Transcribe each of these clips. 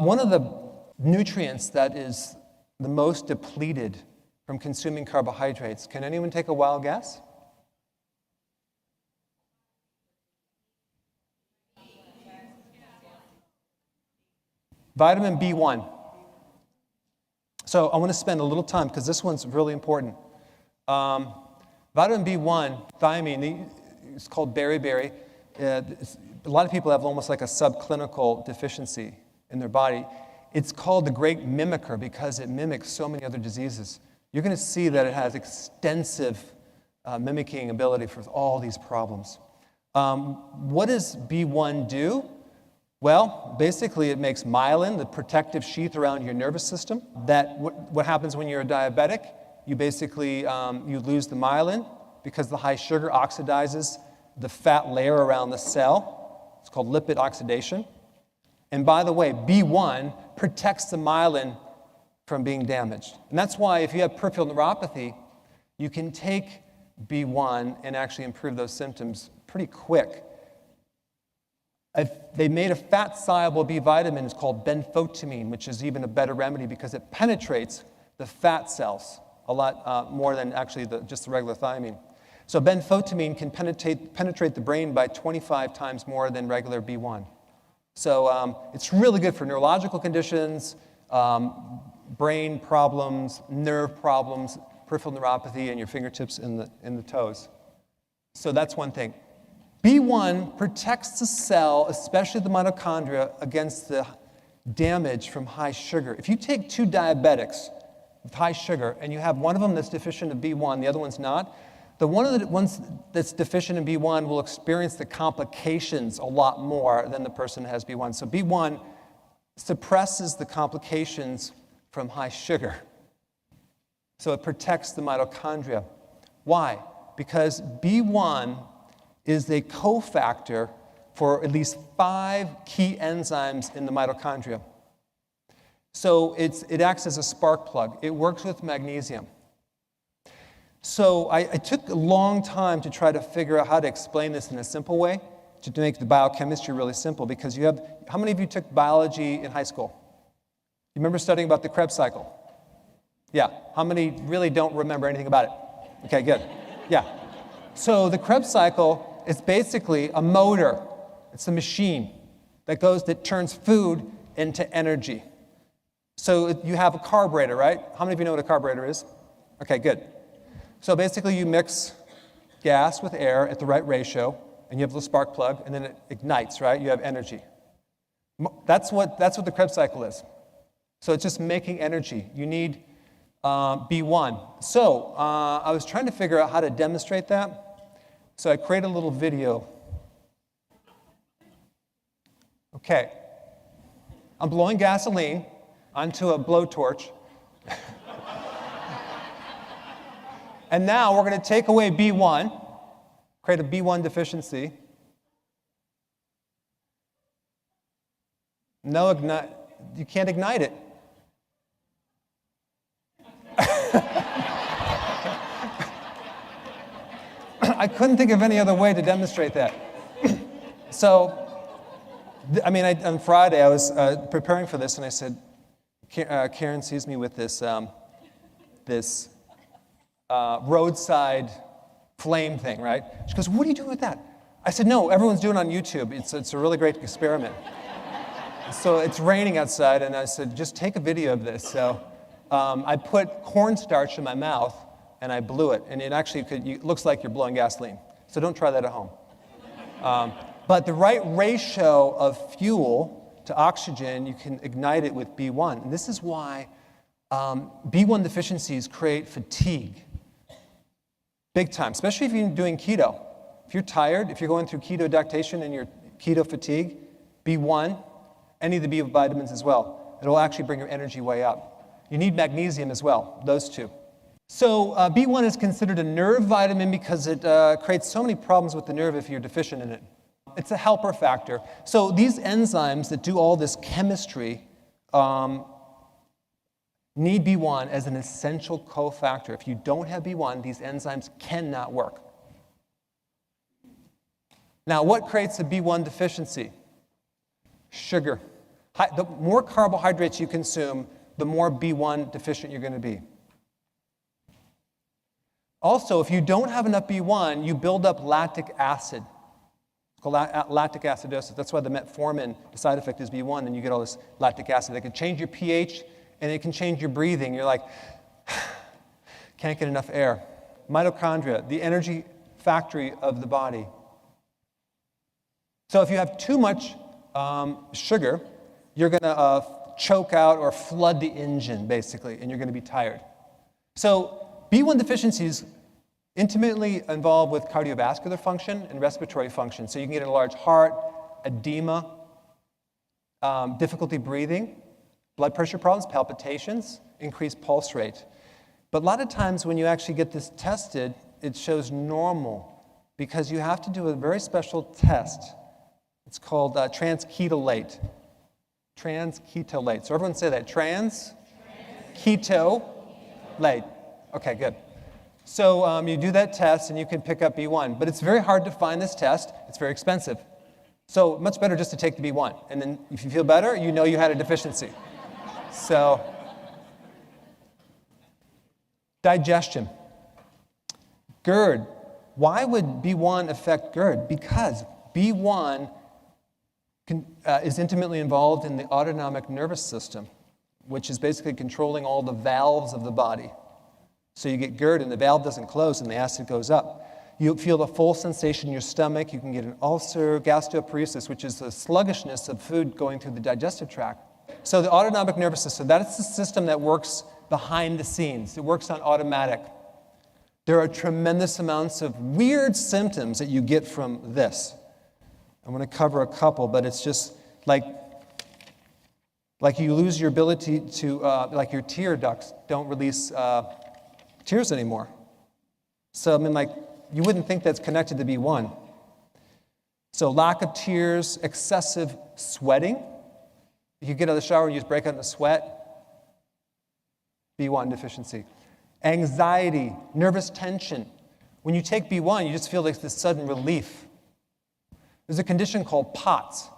One of the nutrients that is the most depleted from consuming carbohydrates, can anyone take a wild guess? Vitamin B1. So I want to spend a little time because this one's really important. Vitamin B1, thiamine, it's called beriberi. A lot of people have almost like a subclinical deficiency in their body. It's called the great mimicker because it mimics so many other diseases. You're going to see that it has extensive mimicking ability for all these problems. What does B1 do? Well, basically it makes myelin, the protective sheath around your nervous system. What happens when you're a diabetic? You basically you lose the myelin because the high sugar oxidizes the fat layer around the cell. It's called lipid oxidation. And by the way, B1 protects the myelin from being damaged. And that's why if you have peripheral neuropathy, you can take B1 and actually improve those symptoms pretty quick. They made a fat-soluble B vitamin. It's called benfotiamine, which is even a better remedy because it penetrates the fat cells a lot more than actually just the regular thiamine. So benfotiamine can penetrate the brain by 25 times more than regular B1. So it's really good for neurological conditions, brain problems, nerve problems, peripheral neuropathy, and your fingertips and the toes. So that's one thing. B1 protects the cell, especially the mitochondria, against the damage from high sugar. If you take two diabetics with high sugar and you have one of them that's deficient in B1, the other one's not, the one of the ones that's deficient in B1 will experience the complications a lot more than the person that has B1. So B1 suppresses the complications from high sugar. So it protects the mitochondria. Why? Because B1 is a cofactor for at least 5 key enzymes in the mitochondria. So it acts as a spark plug. It works with magnesium. So I took a long time to try to figure out how to explain this in a simple way, to make the biochemistry really simple, because how many of you took biology in high school? You remember studying about the Krebs cycle? Yeah. How many really don't remember anything about it? Okay, good. Yeah. So the Krebs cycle is basically a motor. It's a machine that turns food into energy. So you have a carburetor, right? How many of you know what a carburetor is? Okay, good. So basically you mix gas with air at the right ratio, and you have the spark plug, and then it ignites, right? You have energy. That's what the Krebs cycle is. So it's just making energy. You need B1. So I was trying to figure out how to demonstrate that. So I created a little video. Okay. I'm blowing gasoline onto a blowtorch. And now we're going to take away B1, create a B1 deficiency. No, you can't ignite it. I couldn't think of any other way to demonstrate that. So, on Friday I was preparing for this, and I said, Karen sees me with this roadside flame thing, right? She goes, "What are you doing with that?" I said, "No, everyone's doing it on YouTube. It's a really great experiment." So it's raining outside, and I said, "Just take a video of this." So I put cornstarch in my mouth, and I blew it, and it actually it looks like you're blowing gasoline. So don't try that at home. But the right ratio of fuel to oxygen, you can ignite it with B1. And this is why B1 deficiencies create fatigue. Big time, especially if you're doing keto. If you're tired, if you're going through keto adaptation and you're keto fatigue, B1, any of the B vitamins as well, it'll actually bring your energy way up. You need magnesium as well, those two. So B1 is considered a nerve vitamin because it creates so many problems with the nerve if you're deficient in it. It's a helper factor. So these enzymes that do all this chemistry need B1 as an essential cofactor. If you don't have B1, these enzymes cannot work. Now, what creates a B1 deficiency? Sugar. The more carbohydrates you consume, the more B1 deficient you're going to be. Also, if you don't have enough B1, you build up lactic acid. It's called lactic acidosis. That's why the metformin, the side effect is B1, and you get all this lactic acid. It can change your pH, and it can change your breathing. You're like, can't get enough air. Mitochondria, the energy factory of the body. So if you have too much sugar, you're going to choke out or flood the engine, basically, and you're going to be tired. So B1 deficiency is intimately involved with cardiovascular function and respiratory function. So you can get a large heart, edema, difficulty breathing, blood pressure problems, palpitations, increased pulse rate. But a lot of times when you actually get this tested, it shows normal because you have to do a very special test. It's called transketolate. Transketolate. So everyone say that. Transketolate. Okay, good. So you do that test and you can pick up B1. But it's very hard to find this test. It's very expensive. So much better just to take the B1. And then if you feel better, you know you had a deficiency. So digestion. GERD. Why would B1 affect GERD? Because B1 is intimately involved in the autonomic nervous system, which is basically controlling all the valves of the body. So you get GERD and the valve doesn't close and the acid goes up. You feel the full sensation in your stomach. You can get an ulcer, gastroparesis, which is the sluggishness of food going through the digestive tract. So the autonomic nervous system, that's the system that works behind the scenes. It works on automatic. There are tremendous amounts of weird symptoms that you get from this. I'm going to cover a couple, but it's just like you lose your ability to, like your tear ducts don't release tears anymore. So, I mean, like, you wouldn't think that's connected to B1. So lack of tears, excessive sweating. If you get out of the shower and you just break out into sweat, B1 deficiency. Anxiety, nervous tension. When you take B1, you just feel like this sudden relief. There's a condition called POTS,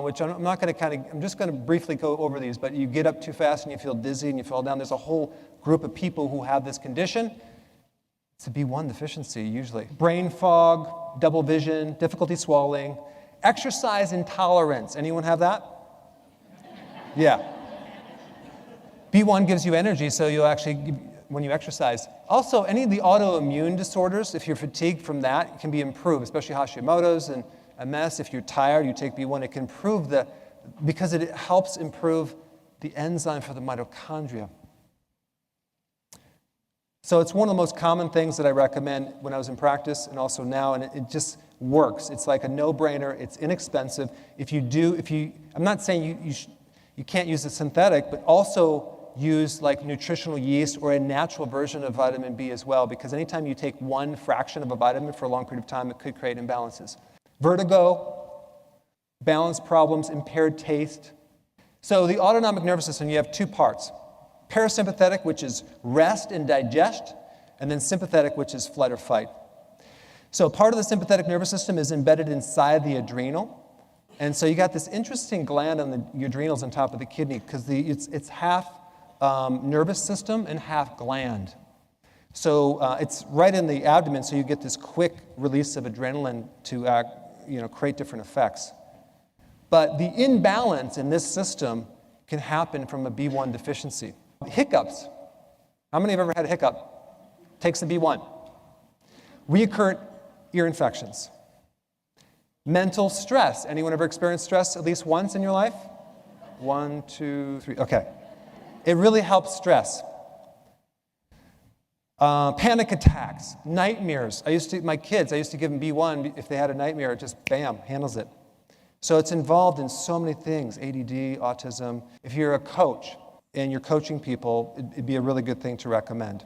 which I'm just going to briefly go over these, but you get up too fast and you feel dizzy and you fall down. There's a whole group of people who have this condition. It's a B1 deficiency, usually. Brain fog, double vision, difficulty swallowing, exercise intolerance. Anyone have that? Yeah. B1 gives you energy, so you'll actually, when you exercise. Also, any of the autoimmune disorders, if you're fatigued from that, it can be improved, especially Hashimoto's and MS. If you're tired, you take B1, it can improve because it helps improve the enzyme for the mitochondria. So it's one of the most common things that I recommend when I was in practice and also now, and it just works. It's like a no-brainer. It's inexpensive. I'm not saying you can't use a synthetic, but also use like nutritional yeast or a natural version of vitamin B as well, because anytime you take one fraction of a vitamin for a long period of time, it could create imbalances. Vertigo, balance problems, impaired taste. So the autonomic nervous system, you have two parts. Parasympathetic, which is rest and digest, and then sympathetic, which is flight or fight. So part of the sympathetic nervous system is embedded inside the adrenal. And so you got this interesting gland on the adrenals on top of the kidney, because it's half nervous system and half gland. So it's right in the abdomen, so you get this quick release of adrenaline to create different effects. But the imbalance in this system can happen from a B1 deficiency. Hiccups. How many have ever had a hiccup? Takes the B1. Recurrent ear infections. Mental stress. Anyone ever experienced stress at least once in your life? 1, 2, 3. Okay. It really helps stress. Panic attacks, nightmares. My kids, I used to give them B1. If they had a nightmare, it just, bam, handles it. So it's involved in so many things, ADD, autism. If you're a coach and you're coaching people, it'd be a really good thing to recommend.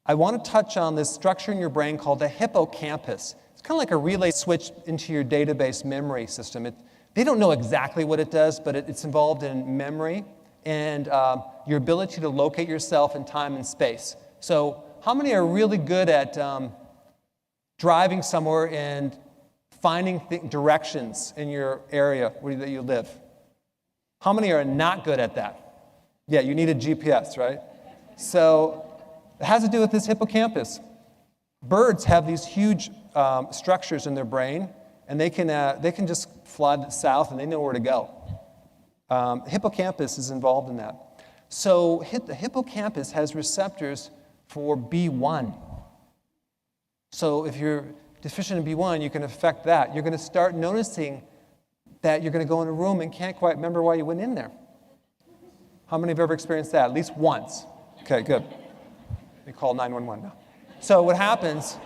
I want to touch on this structure in your brain called the hippocampus. It's kind of like a relay switch into your database memory system. They don't know exactly what it does, but it's involved in memory and your ability to locate yourself in time and space. So how many are really good at driving somewhere and finding directions in your area where you live? How many are not good at that? Yeah, you need a GPS, right? So it has to do with this hippocampus. Birds have these huge structures in their brain, and they can just fly south and they know where to go. Hippocampus is involved in that. So the hippocampus has receptors for B1. So if you're deficient in B1, you can affect that. You're going to start noticing that you're going to go in a room and can't quite remember why you went in there. How many have ever experienced that? At least once. Okay, good. They call 911 now. So what happens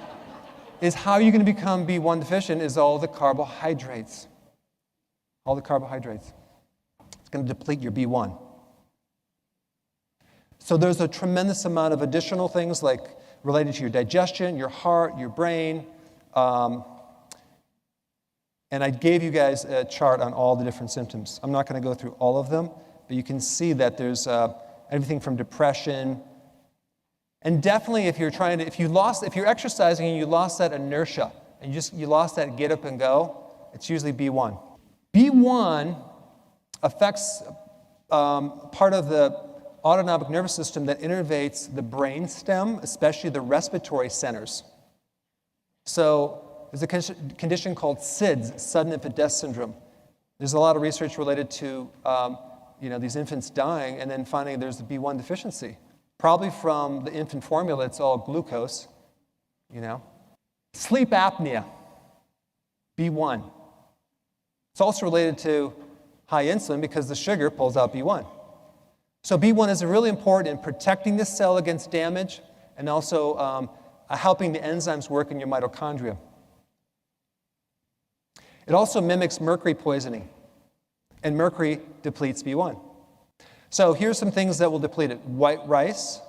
is how you're going to become B1 deficient is all the carbohydrates. All the carbohydrates. It's going to deplete your B1. So there's a tremendous amount of additional things like related to your digestion, your heart, your brain. And I gave you guys a chart on all the different symptoms. I'm not going to go through all of them, but you can see that there's everything from depression. And definitely if you're exercising and you lost that inertia, and you lost that get up and go, it's usually B1. B1 affects part of the autonomic nervous system that innervates the brain stem, especially the respiratory centers. So there's a condition called SIDS, sudden infant death syndrome. There's a lot of research related to these infants dying and then finding there's a B1 deficiency. Probably from the infant formula, it's all glucose, Sleep apnea, B1. It's also related to high insulin because the sugar pulls out B1. So B1 is really important in protecting the cell against damage and also helping the enzymes work in your mitochondria. It also mimics mercury poisoning, and mercury depletes B1. So here's some things that will deplete it. White rice,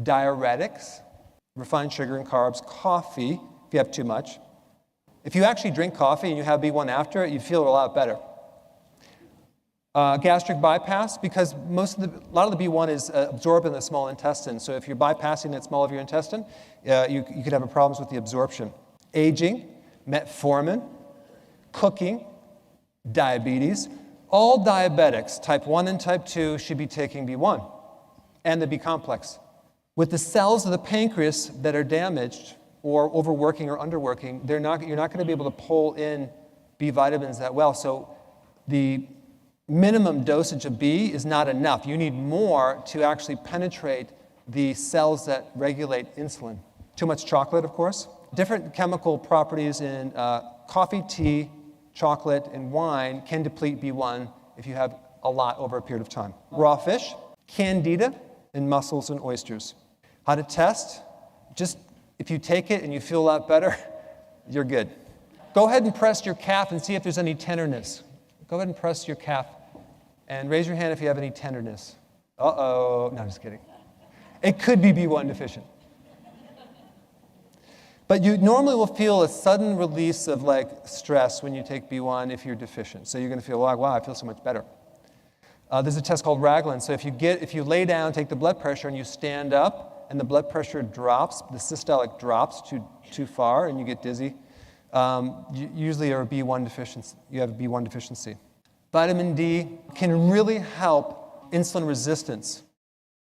diuretics, refined sugar and carbs, coffee, if you have too much. If you actually drink coffee and you have B1 after it, you feel a lot better. Gastric bypass, because a lot of the B1 is absorbed in the small intestine. So if you're bypassing that small of your intestine, you could have problems with the absorption. Aging, metformin, cooking, diabetes. All diabetics, type 1 and type 2, should be taking B1 and the B complex. With the cells of the pancreas that are damaged or overworking or underworking, you're not going to be able to pull in B vitamins that well. So the minimum dosage of B is not enough. You need more to actually penetrate the cells that regulate insulin. Too much chocolate, of course. Different chemical properties in coffee, tea, chocolate, and wine can deplete B1 if you have a lot over a period of time. Raw fish, candida, and mussels and oysters. How to test? Just if you take it and you feel a lot better, you're good. Go ahead and press your calf and see if there's any tenderness. Go ahead and press your calf and raise your hand if you have any tenderness. Uh-oh. No, I'm just kidding. It could be B1 deficient. But you normally will feel a sudden release of stress when you take B1 if you're deficient. So you're going to feel wow, I feel so much better. There's a test called Raglan. So if you lay down, take the blood pressure, and you stand up, and the blood pressure drops, the systolic drops too far, and you get dizzy, you usually are B1 deficiency. You have a B1 deficiency. Vitamin D can really help insulin resistance.